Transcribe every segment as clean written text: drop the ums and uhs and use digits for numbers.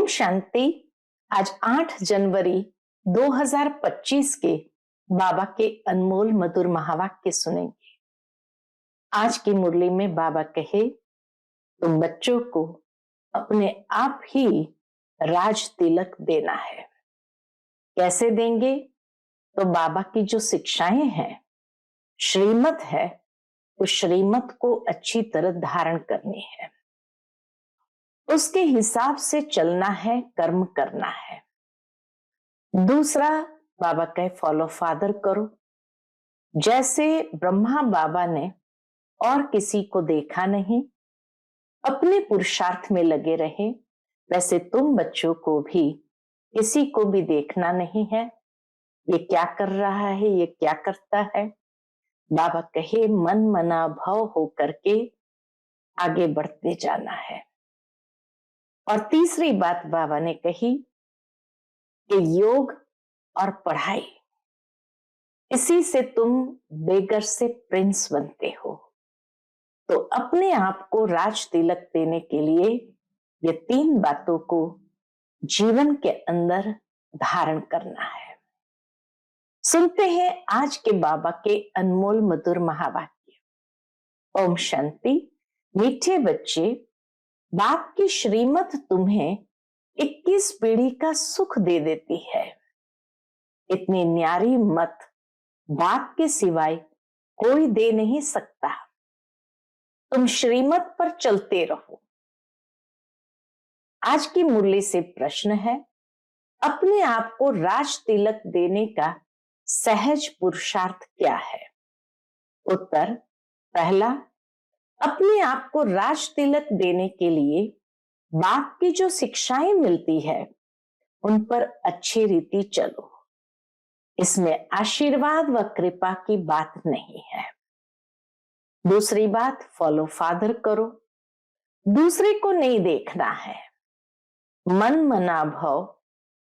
ओम शांति। आज 8 जनवरी 2025 के बाबा के अनमोल मधुर महावाक्य सुनेंगे। आज की मुरली में बाबा कहे, तुम बच्चों को अपने आप ही राज तिलक देना है। कैसे देंगे? तो बाबा की जो शिक्षाएं हैं, श्रीमत है, उस श्रीमत को अच्छी तरह धारण करनी है, उसके हिसाब से चलना है, कर्म करना है। दूसरा, बाबा कहे फॉलो फादर करो। जैसे ब्रह्मा बाबा ने और किसी को देखा नहीं, अपने पुरुषार्थ में लगे रहे, वैसे तुम बच्चों को भी किसी को भी देखना नहीं है, ये क्या कर रहा है, ये क्या करता है। बाबा कहे मन मना भाव हो करके आगे बढ़ते जाना है। और तीसरी बात बाबा ने कही कि योग और पढ़ाई, इसी से तुम बेगर से प्रिंस बनते हो। तो अपने आप को राज तिलक देने के लिए ये 3 बातों को जीवन के अंदर धारण करना है। सुनते हैं आज के बाबा के अनमोल मधुर महावाक्य। ओम शांति। मीठे बच्चे, बाप की श्रीमत तुम्हें 21 पीढ़ी का सुख दे देती है। इतनी न्यारी मत बाप के सिवाय कोई दे नहीं सकता। तुम श्रीमत पर चलते रहो। आज की मुरली से प्रश्न है, अपने आप को राज तिलक देने का सहज पुरुषार्थ क्या है? उत्तर, पहला, अपने आप को राज तिलक देने के लिए बाप की जो शिक्षाएं मिलती है उन पर अच्छी रीति चलो। इसमें आशीर्वाद व कृपा की बात नहीं है। दूसरी बात, फॉलो फादर करो। दूसरे को नहीं देखना है, मन मना भाव,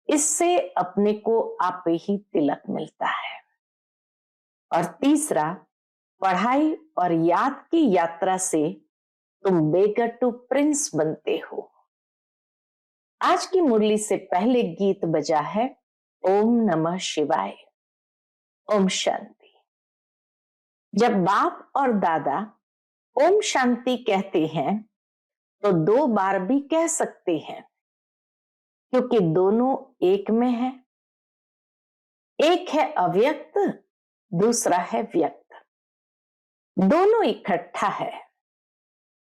इससे अपने को आप ही तिलक मिलता है। और तीसरा, पढ़ाई और याद की यात्रा से तुम बेगर टू प्रिंस बनते हो। आज की मुरली से पहले गीत बजा है ओम नमः शिवाय। ओम शांति। जब बाप और दादा ओम शांति कहते हैं तो 2 बार भी कह सकते हैं, क्योंकि दोनों एक में है। एक है अव्यक्त, दूसरा है व्यक्त। दोनों इकट्ठा है।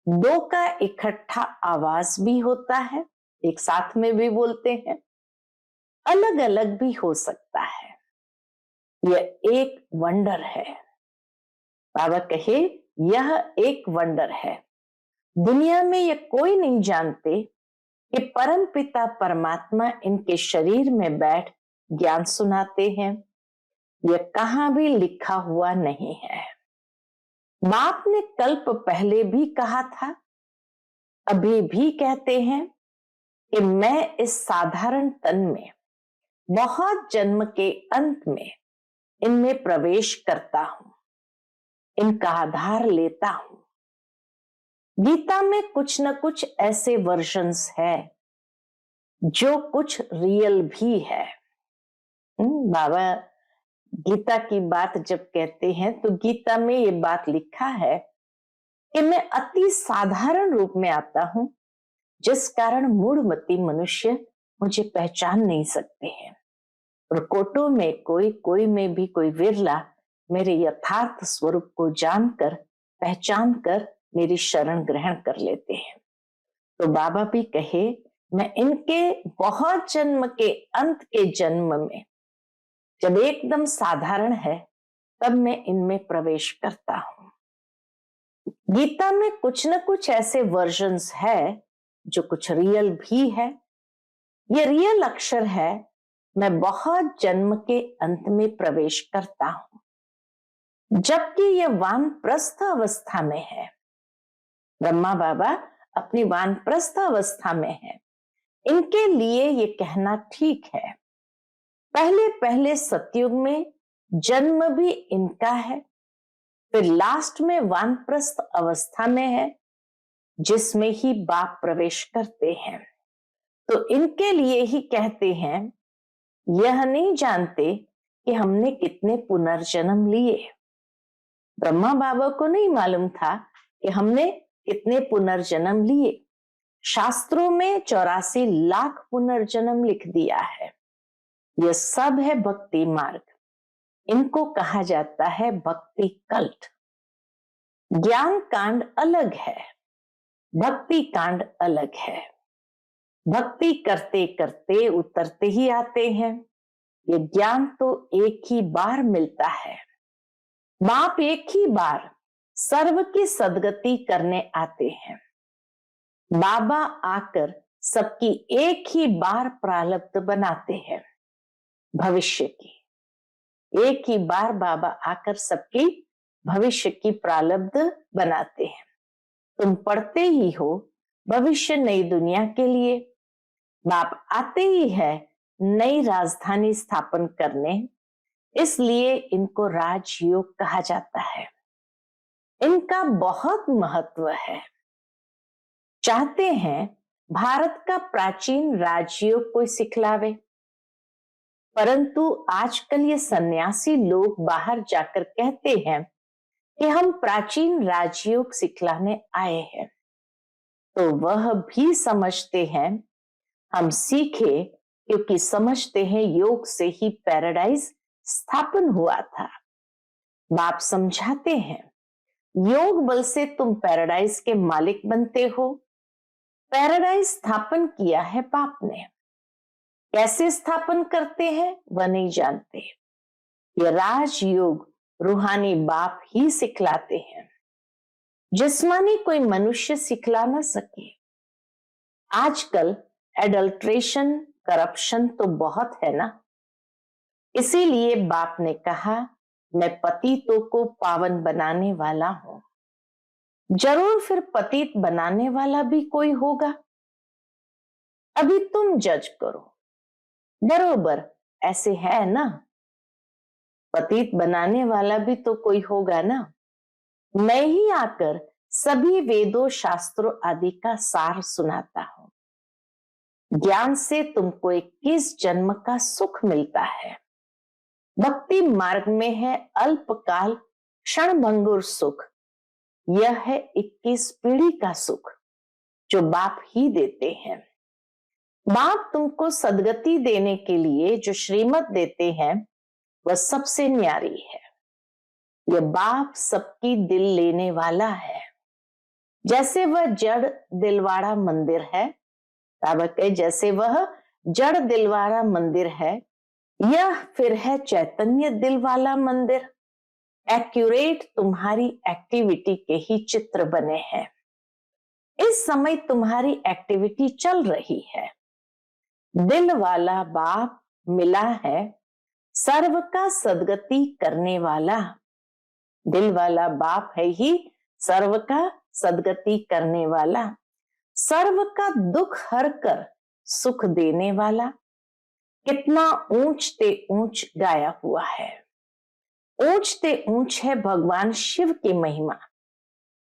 2 का इकट्ठा आवाज भी होता है, एक साथ में भी बोलते हैं, अलग अलग भी हो सकता है। यह एक वंडर है। बाबा कहे यह एक वंडर है। दुनिया में यह कोई नहीं जानते कि परम पिता परमात्मा इनके शरीर में बैठ ज्ञान सुनाते हैं। यह कहां भी लिखा हुआ नहीं है। बाप ने कल्प पहले भी कहा था, अभी भी कहते हैं कि मैं इस साधारण तन में बहुत जन्म के अंत में इनमें प्रवेश करता हूं, इनका आधार लेता हूं। गीता में कुछ न कुछ ऐसे वर्जन्स है जो कुछ रियल भी है। बाबा गीता की बात जब कहते हैं तो गीता में ये बात लिखा है कि मैं अति साधारण रूप में आता हूं, जिस कारण मूढ़मती मनुष्य मुझे पहचान नहीं सकते हैं। और कोटों में कोई में भी कोई विरला मेरे यथार्थ स्वरूप को जानकर, पहचान कर मेरी शरण ग्रहण कर लेते हैं। तो बाबा भी कहे मैं इनके बहुत जन्म के अंत के जन्म में, जब एकदम साधारण है, तब मैं इनमें प्रवेश करता हूं। गीता में कुछ न कुछ ऐसे वर्जन्स है जो कुछ रियल भी है। ये रियल अक्षर है, मैं बहुत जन्म के अंत में प्रवेश करता हूं, जबकि ये वानप्रस्थ अवस्था में है। ब्रह्मा बाबा अपनी वानप्रस्थ अवस्था में है। इनके लिए ये कहना ठीक है। पहले पहले सतयुग में जन्म भी इनका है, फिर लास्ट में वानप्रस्थ अवस्था में है, जिसमें ही बाप प्रवेश करते हैं। तो इनके लिए ही कहते हैं, यह नहीं जानते कि हमने कितने पुनर्जन्म लिए। ब्रह्मा बाबा को नहीं मालूम था कि हमने कितने पुनर्जन्म लिए। शास्त्रों में 84 लाख पुनर्जन्म लिख दिया है। यह सब है भक्ति मार्ग। इनको कहा जाता है भक्ति कल्ट। ज्ञान कांड अलग है, भक्ति कांड अलग है। भक्ति करते करते उतरते ही आते हैं। ये ज्ञान तो एक ही बार मिलता है। बाप एक ही बार सर्व की सदगति करने आते हैं। बाबा आकर सबकी एक ही बार प्रारब्ध बनाते हैं। भविष्य की एक ही बार बाबा आकर सबकी भविष्य की प्रारब्ध बनाते हैं। तुम पढ़ते ही हो भविष्य नई दुनिया के लिए। बाप आते ही है नई राजधानी स्थापन करने, इसलिए इनको राजयोग कहा जाता है। इनका बहुत महत्व है। चाहते हैं भारत का प्राचीन राजयोग कोई सिखलावे, परंतु आजकल ये सन्यासी लोग बाहर जाकर कहते हैं कि हम प्राचीन राजयोग सिखलाने आए हैं। तो वह भी समझते हैं हम सीखे, क्योंकि समझते हैं योग से ही पैराडाइज स्थापन हुआ था। बाप समझाते हैं योग बल से तुम पैराडाइज के मालिक बनते हो। पैराडाइज स्थापन किया है बाप ने। कैसे स्थापन करते हैं वह नहीं जानते। ये राजयोग रूहानी बाप ही सिखलाते हैं, जिस्मानी कोई मनुष्य सिखला ना सके। आजकल एडल्ट्रेशन, करप्शन तो बहुत है ना, इसीलिए बाप ने कहा मैं पतितों को पावन बनाने वाला हूं। जरूर फिर पतित बनाने वाला भी कोई होगा। अभी तुम जज करो, बरोबर ऐसे है ना। पतित बनाने वाला भी तो कोई होगा ना। मैं ही आकर सभी वेदों शास्त्रों आदि का सार सुनाता हूं। ज्ञान से तुमको 21 जन्म का सुख मिलता है। भक्ति मार्ग में है अल्पकाल क्षणभंगुर सुख। यह है 21 पीढ़ी का सुख जो बाप ही देते हैं। बाप तुमको सदगति देने के लिए जो श्रीमत देते हैं वह सबसे न्यारी है। यह बाप सबकी दिल लेने वाला है। जैसे वह जड़ दिलवाड़ा मंदिर है, जैसे वह जड़ दिलवाड़ा मंदिर है, यह फिर है चैतन्य दिल वाला मंदिर। एक्यूरेट तुम्हारी एक्टिविटी के ही चित्र बने हैं। इस समय तुम्हारी एक्टिविटी चल रही है। दिल वाला बाप मिला है, सर्व का सदगति करने वाला। दिल वाला बाप है ही सर्व का सदगति करने वाला, सर्व का दुख हर कर सुख देने वाला। कितना ऊंचते ऊंच गाया हुआ है। ऊंचते ऊंच है भगवान शिव की महिमा।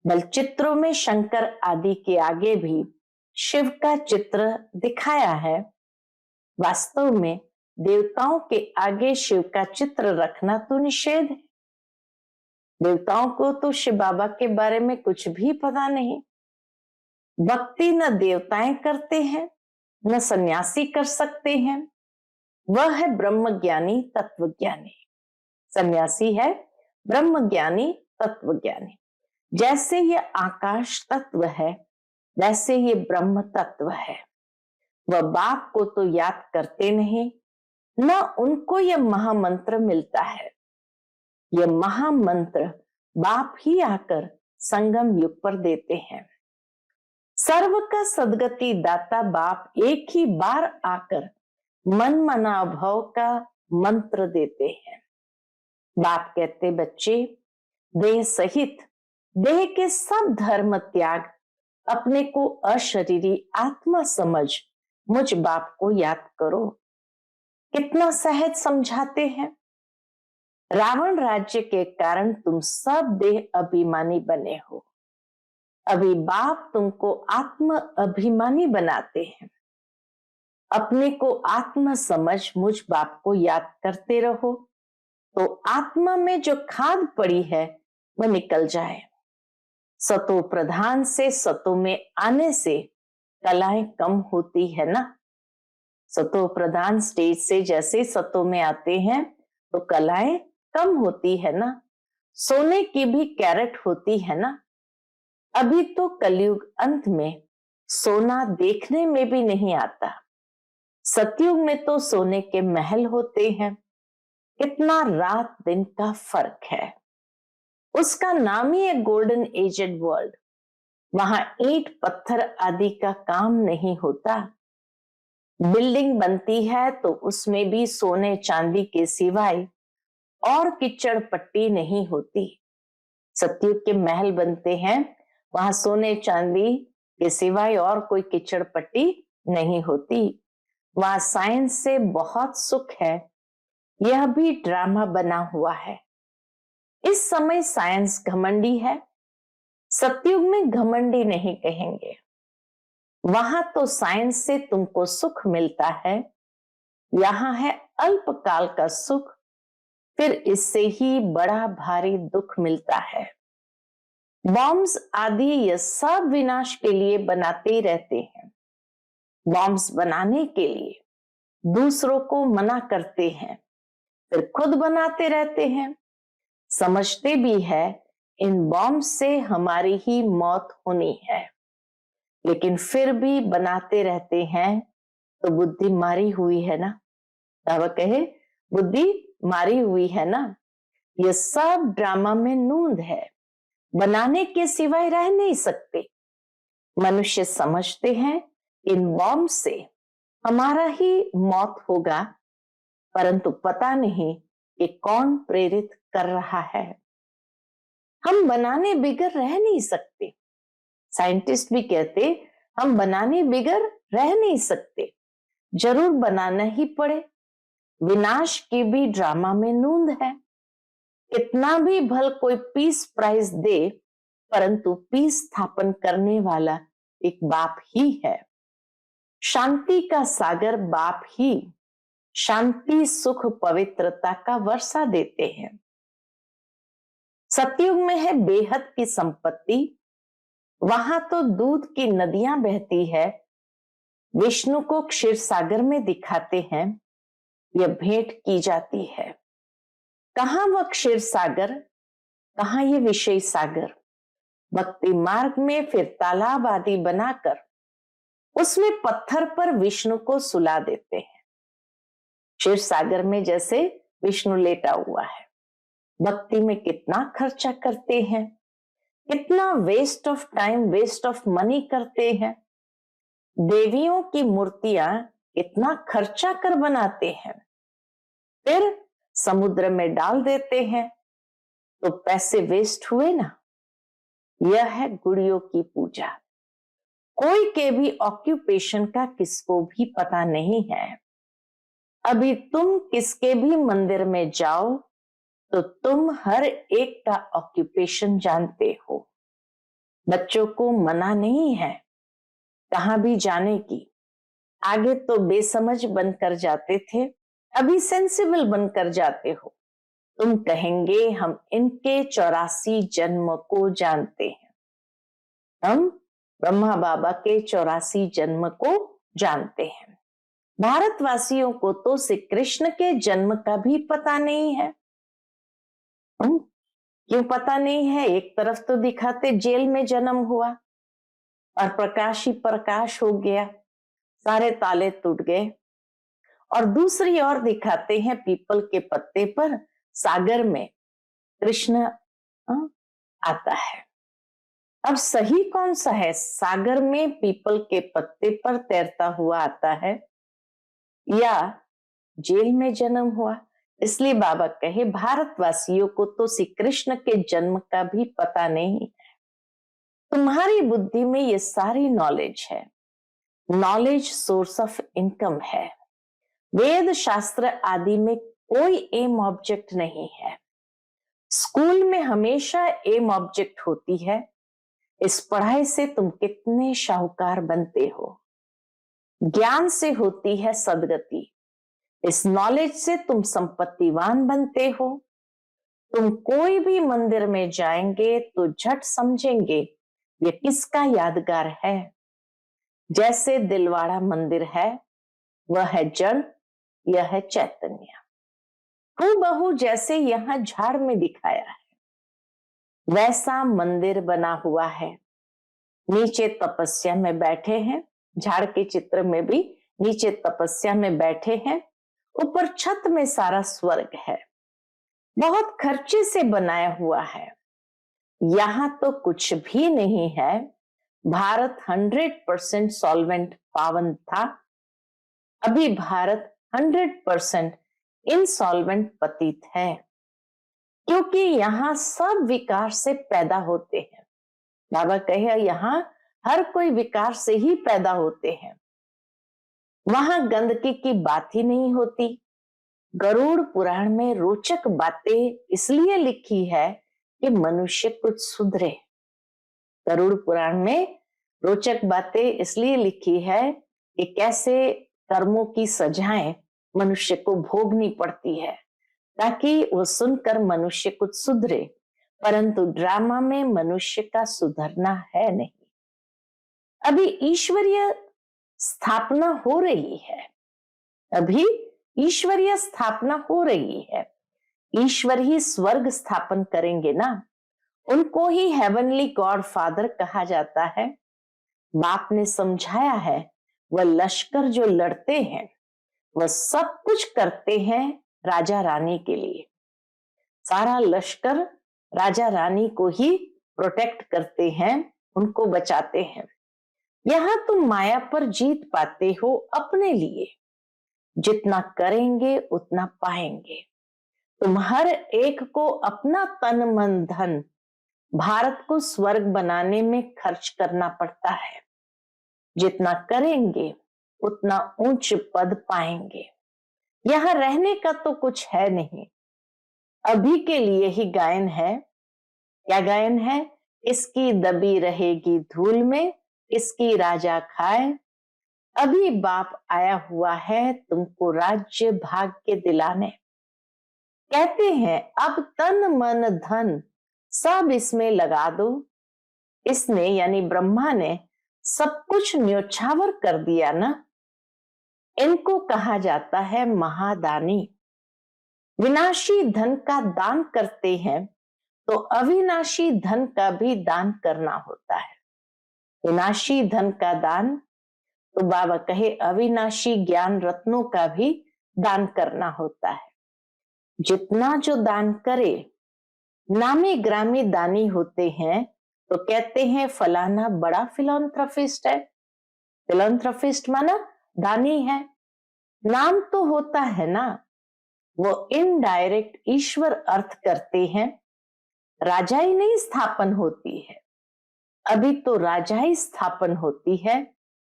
बल चित्रों में शंकर आदि के आगे भी शिव का चित्र दिखाया है। वास्तव में देवताओं के आगे शिव का चित्र रखना तो निषेध है। देवताओं को तो शिव बाबा के बारे में कुछ भी पता नहीं। भक्ति न देवताएं करते हैं, न सन्यासी कर सकते हैं। वह है ब्रह्मज्ञानी तत्वज्ञानी। सन्यासी है ब्रह्मज्ञानी तत्वज्ञानी। जैसे ये आकाश तत्व है, वैसे ये ब्रह्म तत्व है। वह बाप को तो याद करते नहीं, न उनको यह महामंत्र मिलता है। यह महामंत्र बाप ही आकर संगम युग पर देते हैं। सर्व का सदगति दाता बाप एक ही बार आकर मन मना भव का मंत्र देते हैं। बाप कहते बच्चे, देह सहित देह के सब धर्म त्याग, अपने को अशरीरी आत्मा समझ मुझ बाप को याद करो। कितना सहज समझाते हैं। रावण राज्य के कारण तुम सब देह अभिमानी बने हो। अभी बाप तुमको आत्म अभिमानी बनाते हैं। अपने को आत्मा समझ मुझ बाप को याद करते रहो, तो आत्मा में जो खाद पड़ी है वह निकल जाए। सतो प्रधान से सतो में आने से कलाएं कम होती है ना। सतो प्रधान स्टेज से जैसे सतो में आते हैं तो कलाएं कम होती है ना। सोने की भी कैरेट होती है ना। अभी तो कलयुग अंत में सोना देखने में भी नहीं आता। सतयुग में तो सोने के महल होते हैं। कितना रात दिन का फर्क है। उसका नाम ही है गोल्डन एजेड वर्ल्ड। वहां ईंट पत्थर आदि का काम नहीं होता। बिल्डिंग बनती है तो उसमें भी सोने चांदी के सिवाय और कीचड़ पट्टी नहीं होती। सतयुग के महल बनते हैं, वहां सोने चांदी के सिवाय और कोई कीचड़ पट्टी नहीं होती। वहां साइंस से बहुत सुख है। यह भी ड्रामा बना हुआ है। इस समय साइंस घमंडी है। सतयुग में घमंडी नहीं कहेंगे। वहां तो साइंस से तुमको सुख मिलता है। यहां है अल्पकाल का सुख, फिर इससे ही बड़ा भारी दुख मिलता है। बॉम्ब्स आदि ये सब विनाश के लिए बनाते रहते हैं। बॉम्ब्स बनाने के लिए दूसरों को मना करते हैं, फिर खुद बनाते रहते हैं। समझते भी है इन बॉम्ब से हमारी ही मौत होनी है, लेकिन फिर भी बनाते रहते हैं। तो बुद्धि मारी हुई है ना। बाबा कहे बुद्धि मारी हुई है ना। ये सब ड्रामा में नूंद है। बनाने के सिवाय रह नहीं सकते। मनुष्य समझते हैं इन बॉम्ब से हमारा ही मौत होगा, परंतु पता नहीं कि कौन प्रेरित कर रहा है। हम बनाने बिगर रह नहीं सकते। साइंटिस्ट भी कहते हम बनाने बिगर रह नहीं सकते, जरूर बनाना ही पड़े। विनाश की भी ड्रामा में नूंद है। कितना भी भल कोई पीस प्राइज दे, परंतु पीस स्थापन करने वाला एक बाप ही है। शांति का सागर बाप ही शांति सुख पवित्रता का वर्षा देते हैं। सतयुग में है बेहद की संपत्ति। वहां तो दूध की नदियां बहती है। विष्णु को क्षीर सागर में दिखाते हैं, यह भेंट की जाती है। कहां वह क्षीर सागर, कहां ये विषय सागर। भक्ति मार्ग में फिर तालाब आदि बनाकर उसमें पत्थर पर विष्णु को सुला देते हैं। क्षीर सागर में जैसे विष्णु लेटा हुआ है। भक्ति में कितना खर्चा करते हैं, कितना waste of time waste of money करते हैं। देवियों की मूर्तियां इतना खर्चा कर बनाते हैं, फिर समुद्र में डाल देते हैं, तो पैसे वेस्ट हुए ना। यह है गुड़ियों की पूजा। कोई के भी ऑक्यूपेशन का किसको भी पता नहीं है। अभी तुम किसके भी मंदिर में जाओ तो तुम हर एक का ऑक्यूपेशन जानते हो। बच्चों को मना नहीं है कहां भी जाने की। आगे तो बेसमझ बनकर जाते थे, अभी सेंसिबल बनकर जाते हो। तुम कहेंगे हम इनके 84 जन्म को जानते हैं। हम ब्रह्मा बाबा के 84 जन्म को जानते हैं। भारतवासियों को तो श्री कृष्ण के जन्म का भी पता नहीं है। क्यों पता नहीं है? एक तरफ तो दिखाते जेल में जन्म हुआ और प्रकाश ही प्रकाश हो गया, सारे ताले टूट गए, और दूसरी ओर दिखाते हैं पीपल के पत्ते पर सागर में कृष्ण आता है। अब सही कौन सा है? सागर में पीपल के पत्ते पर तैरता हुआ आता है या जेल में जन्म हुआ? इसलिए बाबा कहे भारतवासियों को तो श्री कृष्ण के जन्म का भी पता नहीं है। तुम्हारी बुद्धि में ये सारी नॉलेज है। नॉलेज सोर्स ऑफ इनकम है। वेद शास्त्र आदि में कोई एम ऑब्जेक्ट नहीं है। स्कूल में हमेशा एम ऑब्जेक्ट होती है। इस पढ़ाई से तुम कितने शाहूकार बनते हो। ज्ञान से होती है सदगति। इस नॉलेज से तुम संपत्तिवान बनते हो। तुम कोई भी मंदिर में जाएंगे तो झट समझेंगे ये किसका यादगार है। जैसे दिलवाड़ा मंदिर है, वह है जड़, यह है चैतन्य। हूबहू जैसे यहाँ झाड़ में दिखाया है, वैसा मंदिर बना हुआ है। नीचे तपस्या में बैठे हैं, झाड़ के चित्र में भी नीचे तपस्या में बैठे हैं, ऊपर छत में सारा स्वर्ग है। बहुत खर्चे से बनाया हुआ है। यहां तो कुछ भी नहीं है। भारत 100% सॉल्वेंट पावन था, अभी भारत 100% इनसॉल्वेंट पतित है, क्योंकि यहाँ सब विकार से पैदा होते हैं। बाबा कहे यहाँ हर कोई विकार से ही पैदा होते हैं। वहां गंदगी की बात ही नहीं होती। गरुड़ पुराण में रोचक बातें इसलिए लिखी है कि मनुष्य कुछ सुधरे। गरुड़ पुराण में रोचक बातें इसलिए लिखी है कि कैसे कर्मों की सजाएं मनुष्य को भोगनी पड़ती है, ताकि वो सुनकर मनुष्य कुछ सुधरे। परंतु ड्रामा में मनुष्य का सुधरना है नहीं। अभी ईश्वरीय स्थापना हो रही है, अभी ईश्वरीय स्थापना हो रही है। ईश्वर ही स्वर्ग स्थापन करेंगे ना, उनको ही हेवनली गॉड फादर कहा जाता है। बाप ने समझाया है, वह लश्कर जो लड़ते हैं वह सब कुछ करते हैं राजा रानी के लिए। सारा लश्कर राजा रानी को ही प्रोटेक्ट करते हैं, उनको बचाते हैं। यहां तुम माया पर जीत पाते हो अपने लिए। जितना करेंगे उतना पाएंगे। तुम हर एक को अपना तन मन धन भारत को स्वर्ग बनाने में खर्च करना पड़ता है। जितना करेंगे उतना ऊंच पद पाएंगे। यहां रहने का तो कुछ है नहीं, अभी के लिए ही गायन है। क्या गायन है? इसकी दबी रहेगी धूल में, इसकी राजा खाए। अभी बाप आया हुआ है तुमको राज्य भाग्य दिलाने। कहते हैं अब तन मन धन सब इसमें लगा दो। इसने यानी ब्रह्मा ने सब कुछ न्योछावर कर दिया ना। इनको कहा जाता है महादानी। विनाशी धन का दान करते हैं तो अविनाशी धन का भी दान करना होता है। विनाशी धन का दान तो बाबा कहे अविनाशी ज्ञान रत्नों का भी दान करना होता है। जितना जो दान करे, नामी ग्रामी दानी होते हैं तो कहते हैं फलाना बड़ा फिलॉन्थ्रफिस्ट है। फिलॉन्थ्रफिस्ट माना दानी है, नाम तो होता है ना। वो इनडायरेक्ट ईश्वर अर्थ करते हैं। राजाई नहीं स्थापन होती है, अभी तो राजाई स्थापन होती है।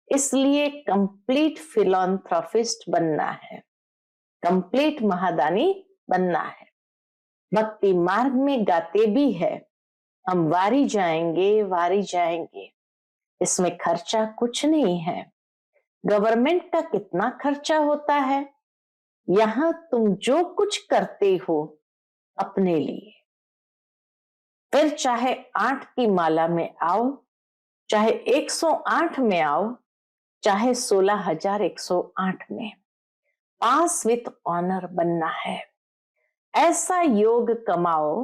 इसलिए कंप्लीट फिलॉन्थ्रफिस्ट बनना है, कंप्लीट महादानी बनना है। भक्ति मार्ग में गाते भी है, हम वारी जाएंगे वारी जाएंगे। इसमें खर्चा कुछ नहीं है। गवर्नमेंट का कितना खर्चा होता है, यहां तुम जो कुछ करते हो अपने लिए। फिर चाहे 8 की माला में आओ, चाहे 108 में आओ, चाहे 16,108 में, पास विथ ऑनर बनना है। ऐसा योग कमाओ,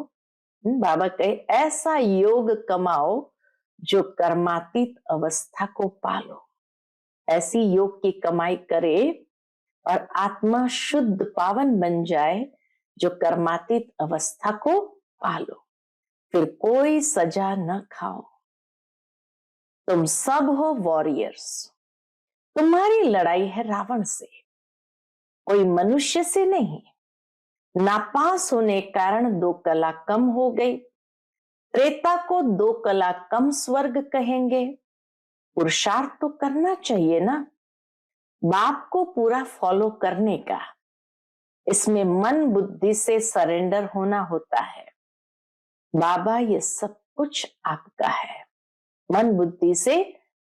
बाबा कहे ऐसा योग कमाओ जो कर्मातीत अवस्था को पालो। ऐसी योग की कमाई करे और आत्मा शुद्ध पावन बन जाए जो कर्मातीत अवस्था को पालो। फिर कोई सजा न खाओ। तुम सब हो वॉरियर्स। तुम्हारी लड़ाई है रावण से, कोई मनुष्य से नहीं। नापास होने कारण 2 कला कम हो गई। त्रेता को 2 कला कम स्वर्ग कहेंगे। पुरुषार्थ तो करना चाहिए ना, बाप को पूरा फॉलो करने का। इसमें मन बुद्धि से सरेंडर होना होता है। बाबा ये सब कुछ आपका है, मन बुद्धि से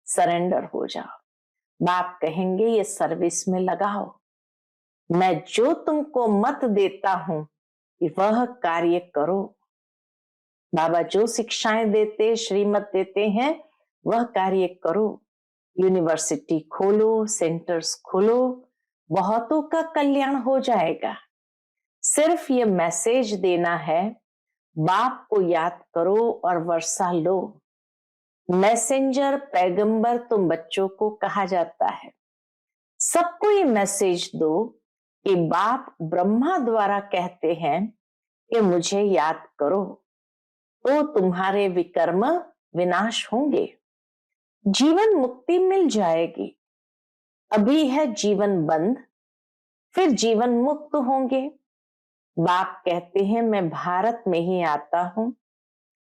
सरेंडर हो जाओ। बाप कहेंगे ये सर्विस में लगाओ, मैं जो तुमको मत देता हूं वह कार्य करो। बाबा जो शिक्षाएं देते, श्रीमत देते हैं, वह कार्य करो। यूनिवर्सिटी खोलो, सेंटर्स खोलो, बहुतों का कल्याण हो जाएगा। सिर्फ ये मैसेज देना है, बाप को याद करो और वर्षा लो। मैसेंजर, पैगंबर तुम बच्चों को कहा जाता है। सबको ये मैसेज दो कि बाप ब्रह्मा द्वारा कहते हैं कि मुझे याद करो, तो तुम्हारे विकर्म विनाश होंगे, जीवन मुक्ति मिल जाएगी। अभी है जीवन बंद, फिर जीवन मुक्त होंगे। बाप कहते हैं मैं भारत में ही आता हूं,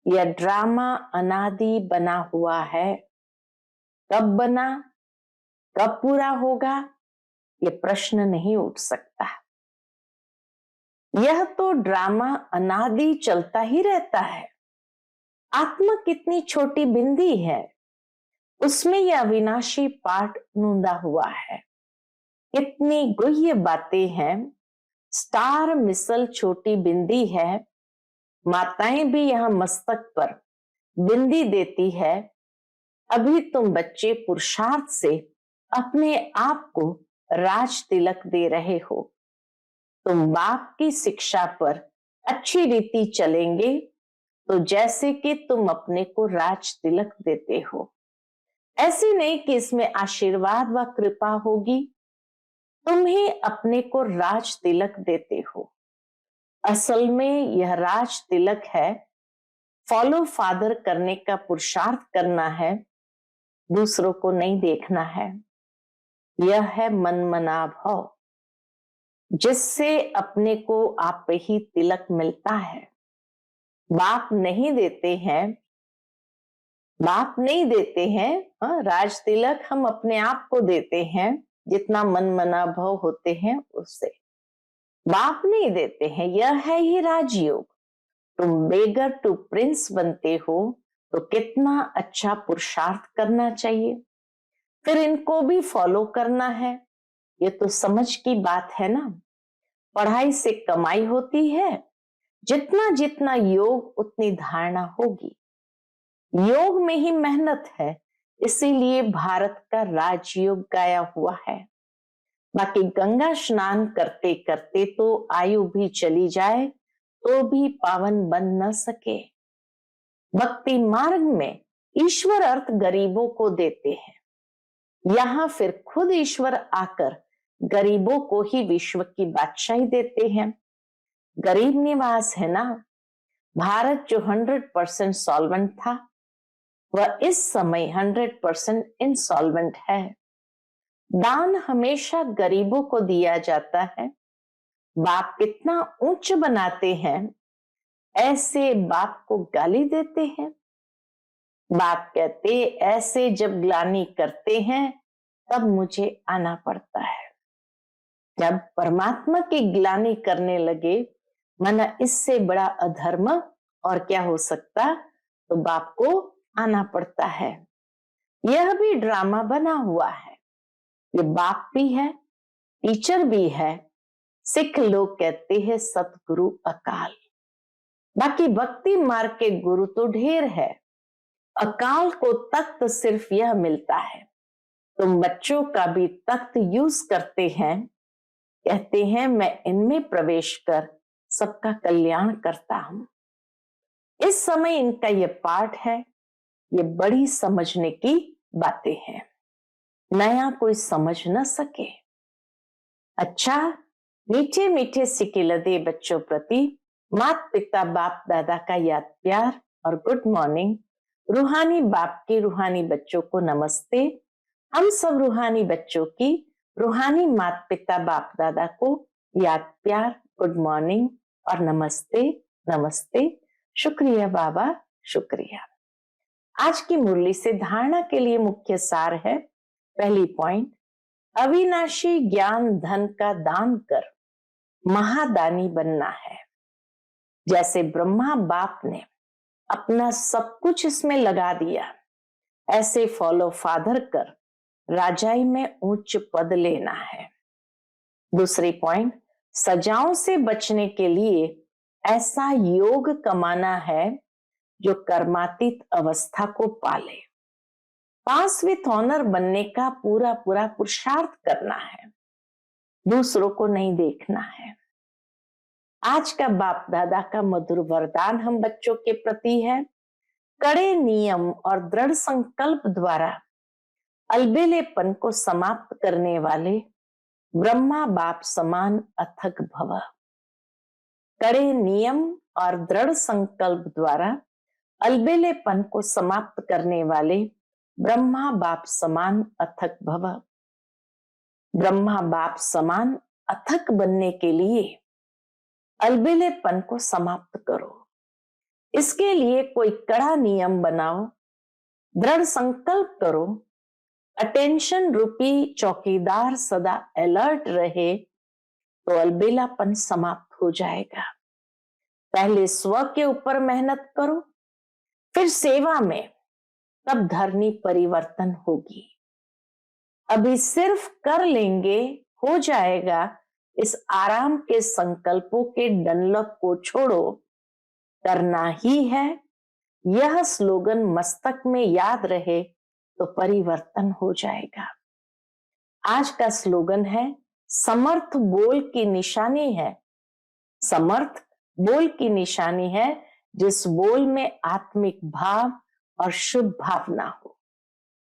यह ड्रामा अनादि बना हुआ है। कब बना, कब पूरा होगा, ये प्रश्न नहीं उठ सकता। यह तो ड्रामा अनादि चलता ही रहता है। आत्मा कितनी छोटी बिंदी है, उसमें यह अविनाशी पाठ नूंदा हुआ है। कितनी गुह्य बातें हैं। स्टार मिसल छोटी बिंदी है। माताएं भी यहां मस्तक पर बिंदी देती है। अभी तुम बच्चे पुरुषार्थ से अपने आप को राज तिलक दे रहे हो। तुम बाप की शिक्षा पर अच्छी रीति चलेंगे तो जैसे कि तुम अपने को राज तिलक देते हो, ऐसे नहीं कि इसमें आशीर्वाद व कृपा होगी, तुम ही अपने को राज तिलक देते हो। असल में यह राज तिलक है, फॉलो फादर करने का पुरुषार्थ करना है, दूसरों को नहीं देखना है। यह है मन मना भाव, जिससे अपने को आप पे ही तिलक मिलता है। बाप नहीं देते हैं, बाप नहीं देते हैं। राज तिलक हम अपने आप को देते हैं, जितना मन मना भाव होते हैं उससे। बाप नहीं देते हैं। यह है ही राजयोग। तुम बेगर टू प्रिंस बनते हो तो कितना अच्छा पुरुषार्थ करना चाहिए, फिर इनको भी फॉलो करना है। ये तो समझ की बात है ना। पढ़ाई से कमाई होती है, जितना जितना योग उतनी धारणा होगी। योग में ही मेहनत है, इसीलिए भारत का राजयोग गाया हुआ है। बाकी गंगा स्नान करते करते तो आयु भी चली जाए तो भी पावन बन न सके। भक्ति मार्ग में ईश्वर अर्थ गरीबों को देते हैं। यहां फिर खुद ईश्वर आकर गरीबों को ही विश्व की बादशाही देते हैं। गरीब निवास है ना। भारत जो 100% सॉल्वेंट था, वह इस समय 100% इंसॉल्वेंट है। दान हमेशा गरीबों को दिया जाता है। बाप कितना ऊंच बनाते हैं, ऐसे बाप को गाली देते हैं। बाप कहते ऐसे जब ग्लानि करते हैं तब मुझे आना पड़ता है। जब परमात्मा की ग्लानि करने लगे, माना इससे बड़ा अधर्म और क्या हो सकता, तो बाप को आना पड़ता है। यह भी ड्रामा बना हुआ है। ये बाप भी है, टीचर भी है। सिख लोग कहते हैं सतगुरु अकाल। बाकी भक्ति मार्ग के गुरु तो ढेर है। अकाल को तख्त सिर्फ यह मिलता है। तुम बच्चों का भी तख्त यूज करते हैं, कहते हैं मैं इनमें प्रवेश कर सबका कल्याण करता हूं। इस समय इनका यह पाठ है। ये बड़ी समझने की बातें हैं, नया कोई समझ न सके। अच्छा, मीठे मीठे सिकिलदे बच्चों प्रति माता पिता बाप दादा का याद प्यार और गुड मॉर्निंग। रूहानी बाप के रूहानी बच्चों को नमस्ते। हम सब रूहानी बच्चों की रूहानी माता पिता बाप दादा को याद प्यार, गुड मॉर्निंग और नमस्ते नमस्ते। शुक्रिया बाबा, शुक्रिया। आज की मुरली से धारणा के लिए मुख्य सार है। पहली पॉइंट, अविनाशी ज्ञान धन का दान कर महादानी बनना है। जैसे ब्रह्मा बाप ने अपना सब कुछ इसमें लगा दिया, ऐसे फॉलो फादर कर राजाई में उच्च पद लेना है। दूसरी पॉइंट, सजाओं से बचने के लिए ऐसा योग कमाना है जो कर्मातीत अवस्था को पाले। पास विथ ऑनर बनने का पूरा पूरा पुरुषार्थ करना है, दूसरों को नहीं देखना है। आज का बाप दादा का मधुर वरदान हम बच्चों के प्रति है, कड़े नियम और दृढ़ संकल्प द्वारा अलबेलेपन को समाप्त करने वाले ब्रह्मा बाप समान अथक भव। कड़े नियम और दृढ़ संकल्प द्वारा अलबेलेपन को समाप्त करने वाले ब्रह्मा बाप समान अथक भव। ब्रह्मा बाप समान अथक बनने के लिए अलबेलेपन को समाप्त करो। इसके लिए कोई कड़ा नियम बनाओ, दृढ़ संकल्प करो, अटेंशन रूपी चौकीदार सदा अलर्ट रहे, तो अलबेलापन समाप्त हो जाएगा। पहले स्व के ऊपर मेहनत करो, फिर सेवा में, तब धरनी परिवर्तन होगी। अभी सिर्फ कर लेंगे हो जाएगा, इस आराम के संकल्पों के डनलप को छोड़ो, करना ही है। यह स्लोगन मस्तक में याद रहे तो परिवर्तन हो जाएगा। आज का स्लोगन है, समर्थ बोल की निशानी है। समर्थ बोल की निशानी है जिस बोल में आत्मिक भाव और शुभ भावना हो।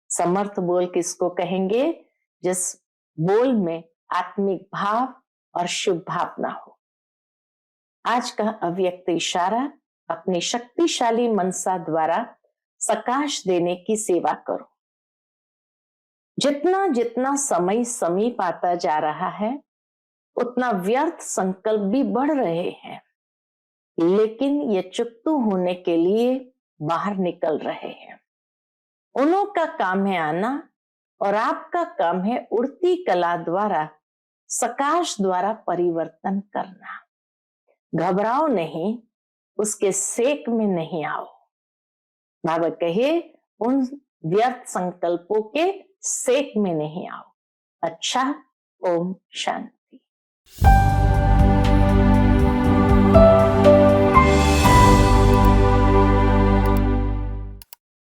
समर्थ बोल किसको कहेंगे? जिस बोल में आत्मिक भाव और शुभ भावना हो। आज का अव्यक्त इशारा, अपनी शक्तिशाली मनसा द्वारा प्रकाश देने की सेवा करो। जितना जितना समय समीप आता जा रहा है, उतना व्यर्थ संकल्प भी बढ़ रहे हैं, लेकिन ये चुकतू होने के लिए बाहर निकल रहे हैं। उन्हों का काम है आना और आपका काम है उड़ती कला द्वारा, प्रकाश द्वारा परिवर्तन करना। घबराओ नहीं, उसके सेक में नहीं आओ। बाबा कहे, उन व्यर्थ संकल्पों के सेक में नहीं आओ। अच्छा, ओम शांति।